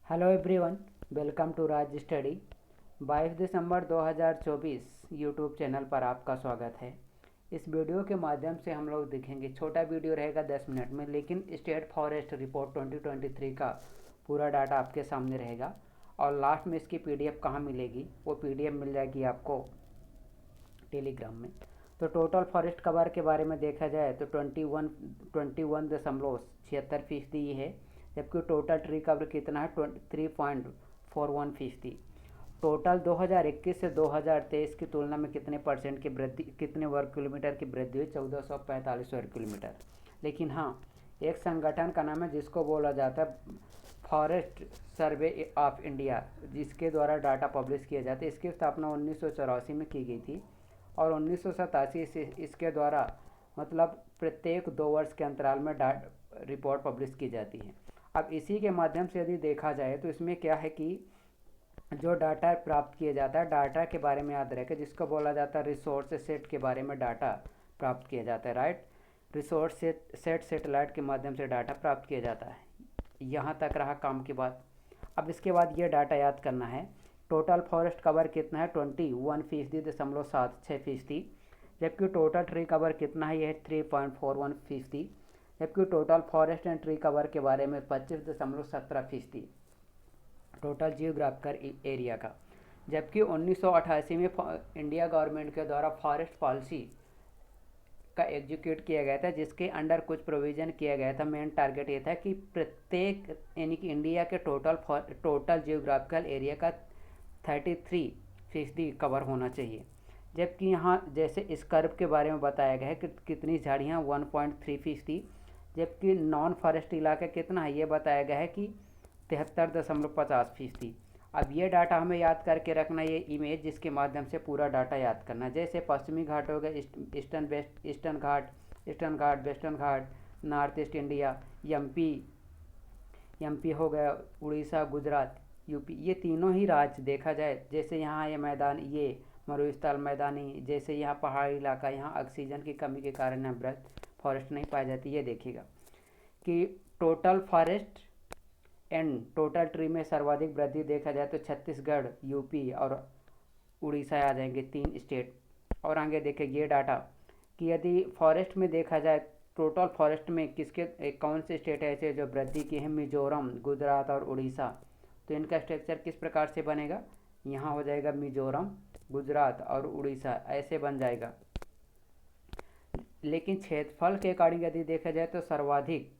Hello everyone, welcome to Raj study. 22 दिसंबर 2024 YouTube channel पर आपका स्वागत है। इस वीडियो के माध्यम से हम लोग देखेंगे, छोटा वीडियो रहेगा 10 मिनट में, लेकिन स्टेट फॉरेस्ट रिपोर्ट 2023 का पूरा डाटा आपके सामने रहेगा। और लास्ट में इसकी पीडीएफ कहाँ मिलेगी, वो पीडीएफ मिल जाएगी आपको टेलीग्राम में। तो टोटल फॉरेस्ट कवर के बारे में देखा जाए तो 21.76% ये है, जबकि टोटल ट्री कवर कितना है 3.41%। टोटल 2021 से 2023 की तुलना में कितने परसेंट की वृद्धि, कितने वर्ग किलोमीटर की वृद्धि हुई? 1445 वर्ग किलोमीटर। लेकिन हाँ, एक संगठन का नाम है जिसको बोला जाता है फॉरेस्ट सर्वे ऑफ इंडिया, जिसके द्वारा डाटा पब्लिश किया जाता है। इसकी स्थापना 1984 में की गई थी और 1987 से इसके द्वारा मतलब प्रत्येक 2 वर्ष के अंतराल में रिपोर्ट पब्लिश की जाती है। अब इसी के माध्यम से यदि देखा जाए तो इसमें क्या है कि जो डाटा प्राप्त किया जाता है, डाटा के बारे में याद रखें, जिसको बोला जाता है रिसोर्स सेट के बारे में डाटा प्राप्त किया जाता है, राइट। रिसोर्स सेट सैटेलाइट के माध्यम से डाटा प्राप्त किया जाता है। यहाँ तक रहा काम की बात। अब इसके बाद ये डाटा याद करना है। टोटल फॉरेस्ट कवर कितना है? 21.76%। जबकि टोटल ट्री कवर कितना है? यह है 3.41%। जबकि total forest and tree cover के बारे में 25.17% टोटल जियोग्राफिकल एरिया का। जबकि 1988 में इंडिया गवर्नमेंट के द्वारा फॉरेस्ट पॉलिसी का एग्जीक्यूट किया गया था, जिसके अंडर कुछ प्रोविज़न किया गया था। मेन टारगेट ये था कि प्रत्येक यानी कि इंडिया के टोटल जियोग्राफिकल एरिया का 33% कवर होना चाहिए। जबकि यहाँ जैसे इस कर्व के बारे में बताया गया है कि कितनी झाड़ियाँ 1.3%, जबकि नॉन फॉरेस्ट इलाका कितना है ये बताया गया है कि 73.50%। अब ये डाटा हमें याद करके रखना, ये इमेज जिसके माध्यम से पूरा डाटा याद करना। जैसे पश्चिमी घाट हो गए, ईस्टर्न घाट, वेस्टर्न घाट, नॉर्थ ईस्ट इंडिया, एमपी हो गया, उड़ीसा, गुजरात, यूपी, ये तीनों ही राज्य देखा जाए। जैसे यहाँ ये मैदान, ये मरुस्थल मैदानी, जैसे यहाँ पहाड़ी इलाका, यहाँ ऑक्सीजन की कमी के कारण यहाँ फॉरेस्ट नहीं पाई जाती। ये देखिएगा कि total forest and total tree में सर्वाधिक वृद्धि देखा जाए तो छत्तीसगढ़, यूपी और उड़ीसा आ जाएंगे, 3 स्टेट। और आगे देखेंगे ये डाटा कि यदि फॉरेस्ट में देखा जाए, टोटल फॉरेस्ट में कौन से स्टेट ऐसे जो वृद्धि की है? मिजोरम, गुजरात और उड़ीसा। तो इनका स्ट्रक्चर किस प्रकार से बनेगा? यहाँ हो जाएगा मिजोरम, गुजरात और उड़ीसा, ऐसे बन जाएगा। लेकिन क्षेत्रफल के अकॉर्डिंग यदि देखा जाए तो सर्वाधिक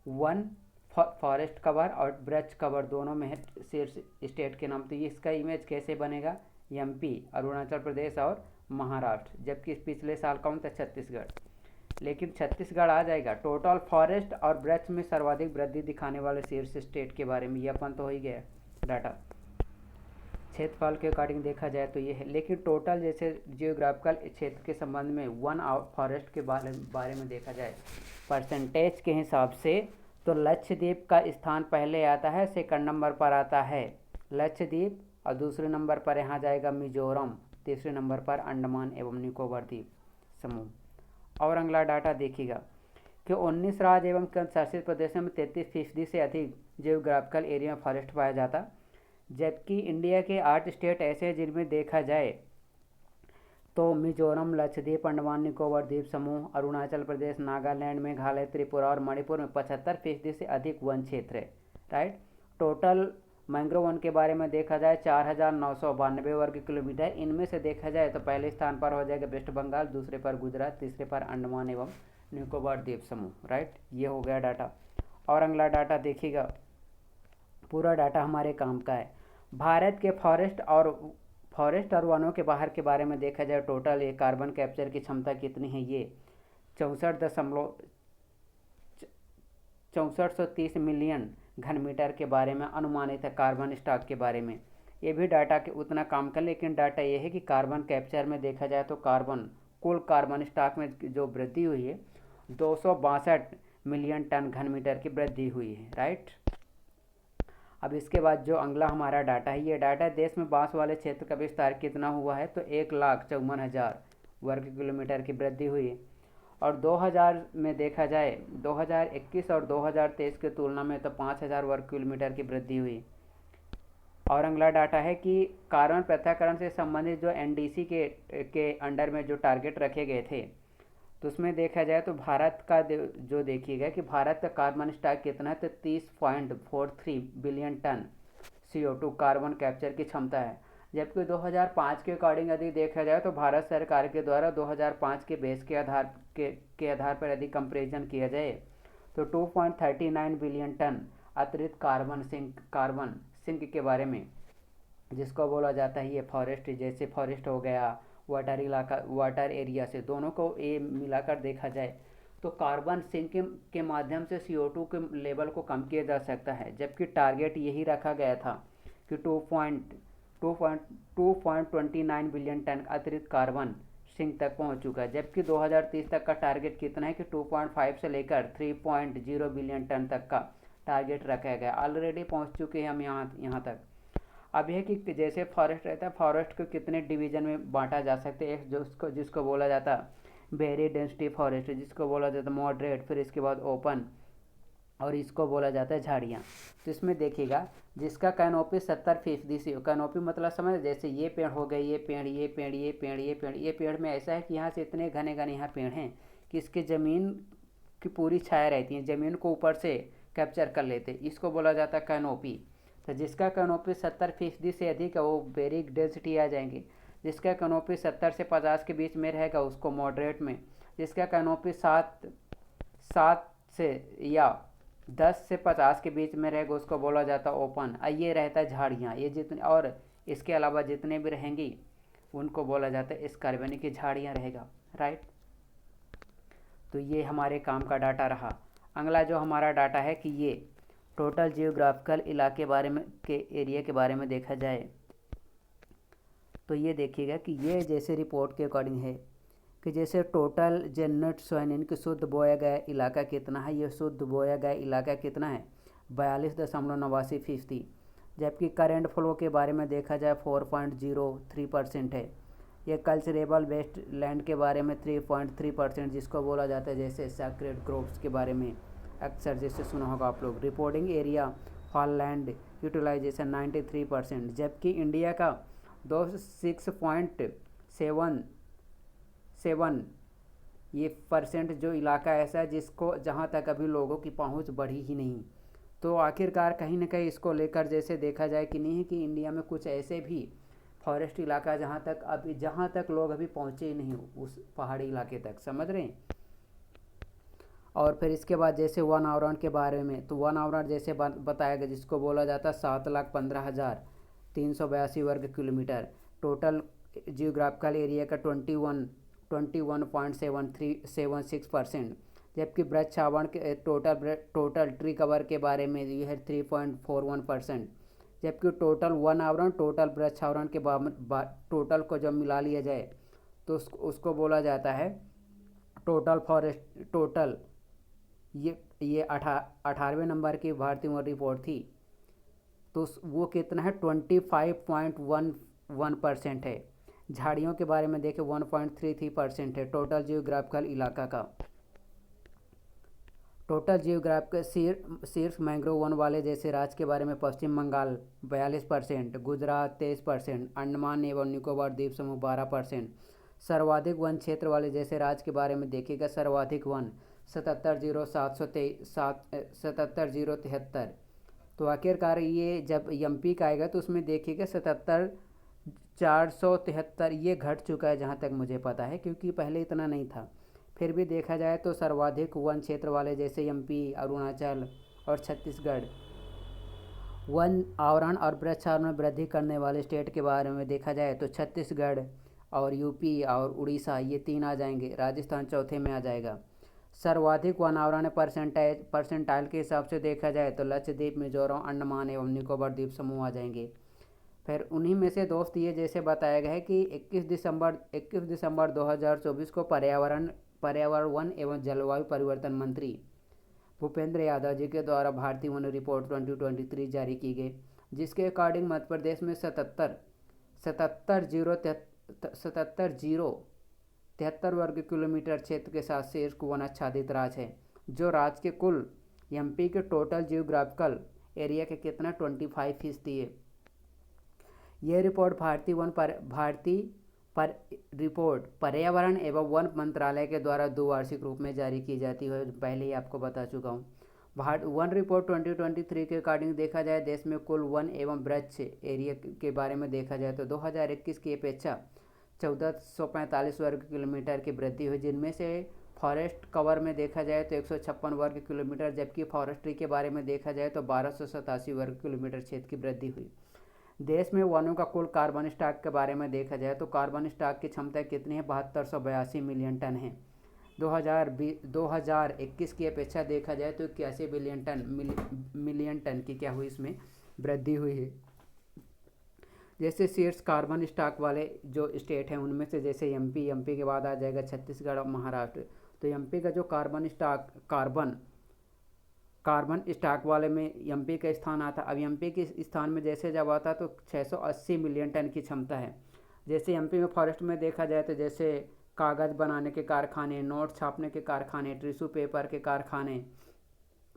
वन फॉरेस्ट कवर और वृक्ष कवर दोनों में है शीर्ष स्टेट के नाम। तो ये इसका इमेज कैसे बनेगा? एमपी, अरुणाचल प्रदेश और महाराष्ट्र। जबकि पिछले साल कौन था? छत्तीसगढ़। लेकिन छत्तीसगढ़ आ जाएगा। टोटल फॉरेस्ट और वृक्ष में सर्वाधिक वृद्धि दिखाने वाले शीर्ष स्टेट के बारे में ये अपन तो हो ही गया डाटा। क्षेत्रफल के अकॉर्डिंग देखा जाए तो ये है। लेकिन टोटल जैसे जियोग्राफिकल क्षेत्र के संबंध में वन फॉरेस्ट के बारे में देखा जाए परसेंटेज के हिसाब से, तो लक्षद्वीप का स्थान पहले आता है, सेकंड नंबर पर आता है लक्षद्वीप, और दूसरे नंबर पर यहाँ जाएगा मिजोरम, तीसरे नंबर पर अंडमान एवं निकोबार द्वीप समूह। और अगला डाटा देखिएगा कि 19 राज्य एवं केंद्र शासित प्रदेशों में 33% से अधिक जियोग्राफिकल एरिया में फॉरेस्ट पाया जाता। जबकि इंडिया के 8 स्टेट ऐसे हैं जिनमें देखा जाए तो मिजोरम, लक्षद्वीप, अंडमान निकोबार द्वीप समूह, अरुणाचल प्रदेश, नागालैंड, मेघालय, त्रिपुरा और मणिपुर में 75% से अधिक वन क्षेत्र है, राइट। टोटल मैंग्रोव वन के बारे में देखा जाए 4992 वर्ग किलोमीटर। इनमें से देखा जाए तो पहले स्थान पर हो जाएगा वेस्ट बंगाल, दूसरे पर गुजरात, तीसरे पर अंडमान एवं निकोबार द्वीप समूह, राइट। ये हो गया डाटा। और अगला डाटा देखिएगा, पूरा डाटा हमारे काम का है। भारत के फॉरेस्ट और वनों के बाहर के बारे में देखा जाए, टोटल ये कार्बन कैप्चर की क्षमता कितनी है? ये 6430 मिलियन घन मीटर के बारे में अनुमानित है। कार्बन स्टॉक के बारे में ये भी डाटा के उतना काम कर, लेकिन डाटा ये है कि कार्बन कैप्चर में देखा जाए तो कुल कार्बन स्टॉक में जो वृद्धि हुई है 262 मिलियन टन घन मीटर की वृद्धि हुई है, राइट। अब इसके बाद जो अगला हमारा डाटा है, ये डाटा देश में बांस वाले क्षेत्र का विस्तार कितना हुआ है? तो 1,54,000 वर्ग किलोमीटर की वृद्धि हुई है। और 2000 में देखा जाए 2021 और 2023 की तुलना में तो 5000 वर्ग किलोमीटर की वृद्धि हुई। और अगला डाटा है कि कार्बन पृथक्करण से संबंधित जो एनडीसी के अंडर में जो टारगेट रखे गए थे, तो उसमें देखा जाए तो भारत का जो देखिएगा कि भारत का कार्बन स्टॉक कितना है, तो 30.43 billion ton CO2 carbon capture की क्षमता है। जबकि 2005 के अकॉर्डिंग यदि देखा जाए तो भारत सरकार के द्वारा 2005 के बेस के आधार पर यदि कंपेरिजन किया जाए तो 2.39 बिलियन टन अतिरिक्त कार्बन सिंक के बारे में, जिसको बोला जाता है ये फॉरेस्ट, जैसे फॉरेस्ट हो गया, वाटर एरिया से दोनों को ये मिलाकर देखा जाए तो कार्बन सिंक के माध्यम से CO2 के लेवल को कम किया जा सकता है। जबकि टारगेट यही रखा गया था कि 2.29 बिलियन टन अतिरिक्त कार्बन सिंक तक पहुंच चुका है। जबकि 2030 तक का टारगेट कितना है कि 2.5 से लेकर 3.0 बिलियन टन तक का टारगेट रखा गया। ऑलरेडी पहुंच चुके हैं हम यहाँ तक। अब यह कि जैसे फॉरेस्ट रहता है, फॉरेस्ट को कितने डिवीजन में बांटा जा सकते हैं, एक जिसको बोला जाता वेरी डेंसिटी फॉरेस्ट, जिसको बोला जाता मॉडरेट, फिर इसके बाद ओपन, और इसको बोला जाता है झाड़ियाँ। तो इसमें देखिएगा जिसका कैनोपी 70% से, कैनोपी मतलब समझ, जैसे ये पेड़ हो गए, ये पेड़, ये पेड़, ये पेड़, ये पेड़, ये पेड़ में ऐसा है कि यहाँ से इतने घने घने यहाँ पेड़ हैं कि इसके ज़मीन की पूरी छाया रहती है, ज़मीन को ऊपर से कैप्चर कर लेते, इसको बोला जाता है कैनोपी। तो जिसका कैनोपी 70% से अधिक है वो वेरी डेंसिटी आ जाएंगे। जिसका कैनोपी 70 से 50 के बीच में रहेगा उसको मॉडरेट में। जिसका कैनोपी 7 से या 10 से 50 के बीच में रहेगा उसको बोला जाता है ओपन। ये रहता है झाड़ियाँ, ये जितने और इसके अलावा जितने भी रहेंगी उनको बोला जाता है स्कार्बेनी की झाड़ियाँ रहेगा, राइट। तो ये हमारे काम का डाटा रहा। अगला जो हमारा डाटा है कि ये टोटल जियोग्राफिकल इलाके बारे में के एरिया के बारे में देखा जाए तो ये देखिएगा कि ये जैसे रिपोर्ट के अकॉर्डिंग है कि जैसे टोटल जेनेट सोयाबीन की शुद्ध बोया गया इलाका कितना है, ये शुद्ध बोया गया इलाका कितना है 42.89%। जबकि करेंट फ्लो के बारे में देखा जाए 4.03% है। ये कल्चरेबल वेस्ट लैंड के बारे में 3.3%, जिसको बोला जाता है जैसे सैक्रेड ग्रोव्स के बारे में अक्सर जैसे सुना होगा आप लोग। Reporting area fall land utilisation 93%। जबकि इंडिया का 26.7 ये परसेंट जो इलाका ऐसा है जिसको जहाँ तक अभी लोगों की पहुँच बढ़ी ही नहीं। तो आखिरकार कहीं ना कहीं इसको लेकर जैसे देखा जाए कि नहीं है कि इंडिया में कुछ ऐसे भी फॉरेस्ट इलाका जहाँ तक लोग अभी पहुँचे ही नहीं उस पहाड़ी इलाके तक, समझ रहे हैं। और फिर इसके बाद जैसे वन आवरण के बारे में, तो वन आवरण जैसे बताया गया जिसको बोला जाता है 7,15,382 वर्ग किलोमीटर। टोटल जियोग्राफिकल एरिया का 21.76%। जबकि वृक्ष आवरण के टोटल ट्री कवर के बारे में ये है 3.41%। जबकि टोटल वन आवरण टोटल वृक्ष आवरण के टोटल को जब मिला लिया जाए तो उसको बोला जाता है टोटल फॉरेस्ट। टोटल ये 18वें नंबर की भारतीय वन रिपोर्ट थी, तो वो कितना है 25.11% है। झाड़ियों के बारे में देखें 1.33% है टोटल जियोग्राफिकल इलाका का। टोटल जियोग्राफिकल शीर्ष मैंग्रोव वन वाले जैसे राज्य के बारे में पश्चिम बंगाल 42%, गुजरात 23%, अंडमान एवं निकोबार द्वीप समूह 12%। सर्वाधिक वन क्षेत्र वाले जैसे राज्य के बारे में देखिएगा सर्वाधिक वन 77,073। तो आखिरकार ये जब MP का आएगा तो उसमें देखिएगा 77,473 ये घट चुका है जहाँ तक मुझे पता है, क्योंकि पहले इतना नहीं था। फिर भी देखा जाए तो सर्वाधिक वन क्षेत्र वाले जैसे MP, अरुणाचल और छत्तीसगढ़। वन आवरण और वृक्षावरण में वृद्धि करने वाले स्टेट के बारे में देखा जाए तो छत्तीसगढ़ और UP और उड़ीसा ये 3 आ जाएंगे। राजस्थान चौथे में आ जाएगा। सर्वाधिक वन आवरण परसेंटाइल के हिसाब से देखा जाए तो लक्षद्वीप, मिजोरम, अंडमान एवं निकोबार द्वीप समूह आ जाएंगे। फिर उन्हीं में से दोस्त ये जैसे बताया गया है कि 21 दिसंबर 2024 को पर्यावरण वन एवं जलवायु परिवर्तन मंत्री भूपेंद्र यादव जी के द्वारा भारतीय वन रिपोर्ट 2023 जारी की गई, जिसके अकॉर्डिंग मध्य प्रदेश में 77,073 वर्ग किलोमीटर क्षेत्र के साथ शीर्ष वन आच्छादित राज्य है, जो राज्य के कुल MP के टोटल जियोग्राफिकल एरिया के कितना 25% है। यह रिपोर्ट रिपोर्ट पर्यावरण एवं वन मंत्रालय के द्वारा द्विवार्षिक रूप में जारी की जाती है, पहले ही आपको बता चुका हूँ। वन रिपोर्ट 2023 के अकॉर्डिंग देखा जाए देश में कुल वन एवं वृक्ष एरिया के बारे में देखा जाए तो 2021 की अपेक्षा 1445 वर्ग किलोमीटर की वृद्धि हुई, जिनमें से फॉरेस्ट कवर में देखा जाए तो 156 वर्ग किलोमीटर, जबकि फॉरेस्ट्री के बारे में देखा जाए तो 1287 वर्ग किलोमीटर क्षेत्र की वृद्धि हुई। देश में वनों का कुल कार्बन स्टॉक के बारे में देखा जाए तो कार्बन स्टॉक की क्षमता कितनी है, 7282 मिलियन टन है। 2021 की अपेक्षा देखा जाए तो 81 मिलियन टन की क्या हुई, इसमें वृद्धि हुई है। जैसे शीर्ष कार्बन स्टॉक वाले जो स्टेट हैं उनमें से जैसे एमपी के बाद आ जाएगा छत्तीसगढ़ और महाराष्ट्र। तो एमपी का जो कार्बन स्टॉक वाले में एमपी का स्थान आता। अब एमपी के स्थान में जैसे जब आता तो 680 मिलियन टन की क्षमता है। जैसे एमपी में फॉरेस्ट में देखा जाए तो जैसे कागज़ बनाने के कारखाने, नोट छापने के कारखाने, टिश्यू पेपर के कारखाने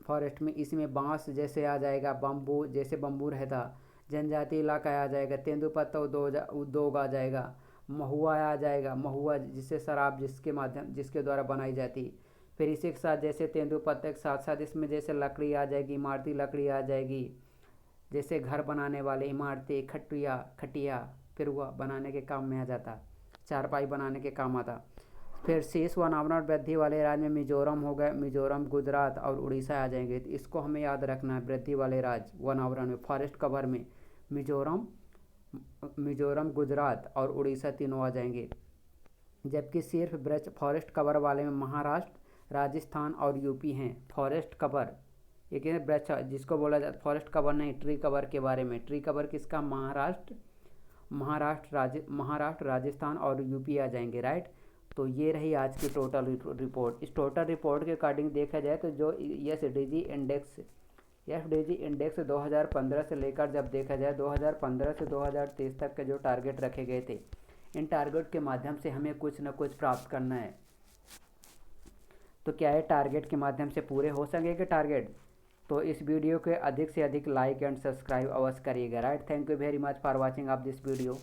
फॉरेस्ट में, इसमें बांस जैसे आ जाएगा, बम्बू जैसे बम्बू रहता, जनजातीय इलाका आ जाएगा, तेंदुपत्ता उद्योग आ जाएगा, महुआ आ जाएगा, महुआ जिससे शराब जिसके द्वारा बनाई जाती। फिर इसी के साथ जैसे तेंदुपत्ते के साथ साथ इसमें जैसे लकड़ी आ जाएगी, इमारती लकड़ी आ जाएगी, जैसे घर बनाने वाले इमारती खटिया फिर वह बनाने के काम में आ जाता, चारपाई बनाने के काम आता। फिर शेष वनावरण वृद्धि वाले राज्य में मिजोरम हो गए, मिजोरम, गुजरात और उड़ीसा आ जाएंगे। तो इसको हमें याद रखना है, वृद्धि वाले राज्य वनावरण में फॉरेस्ट कवर में मिजोरम, गुजरात और उड़ीसा तीनों आ जाएंगे। जबकि सिर्फ ब्रज फॉरेस्ट कवर वाले में महाराष्ट्र, राजस्थान और यूपी हैं। फॉरेस्ट कवर एक है ब्रज जिसको बोला जाता, फॉरेस्ट कवर नहीं, ट्री कवर के बारे में। ट्री कवर किसका, महाराष्ट्र, राजस्थान और यूपी आ जाएंगे, राइट। तो ये रही आज की टोटल रिपोर्ट। इस टोटल रिपोर्ट के अकॉर्डिंग देखा जाए तो जो एफडीजी इंडेक्स 2015 से लेकर जब देखा जाए 2015 से 2023 तक के जो टारगेट रखे गए थे, इन टारगेट के माध्यम से हमें कुछ न कुछ प्राप्त करना है। तो क्या ये टारगेट के माध्यम से पूरे हो सकेंगे टारगेट? तो इस वीडियो के अधिक से अधिक लाइक एंड सब्सक्राइब अवश्य करिएगा, right. Thank you very much for watching of this video.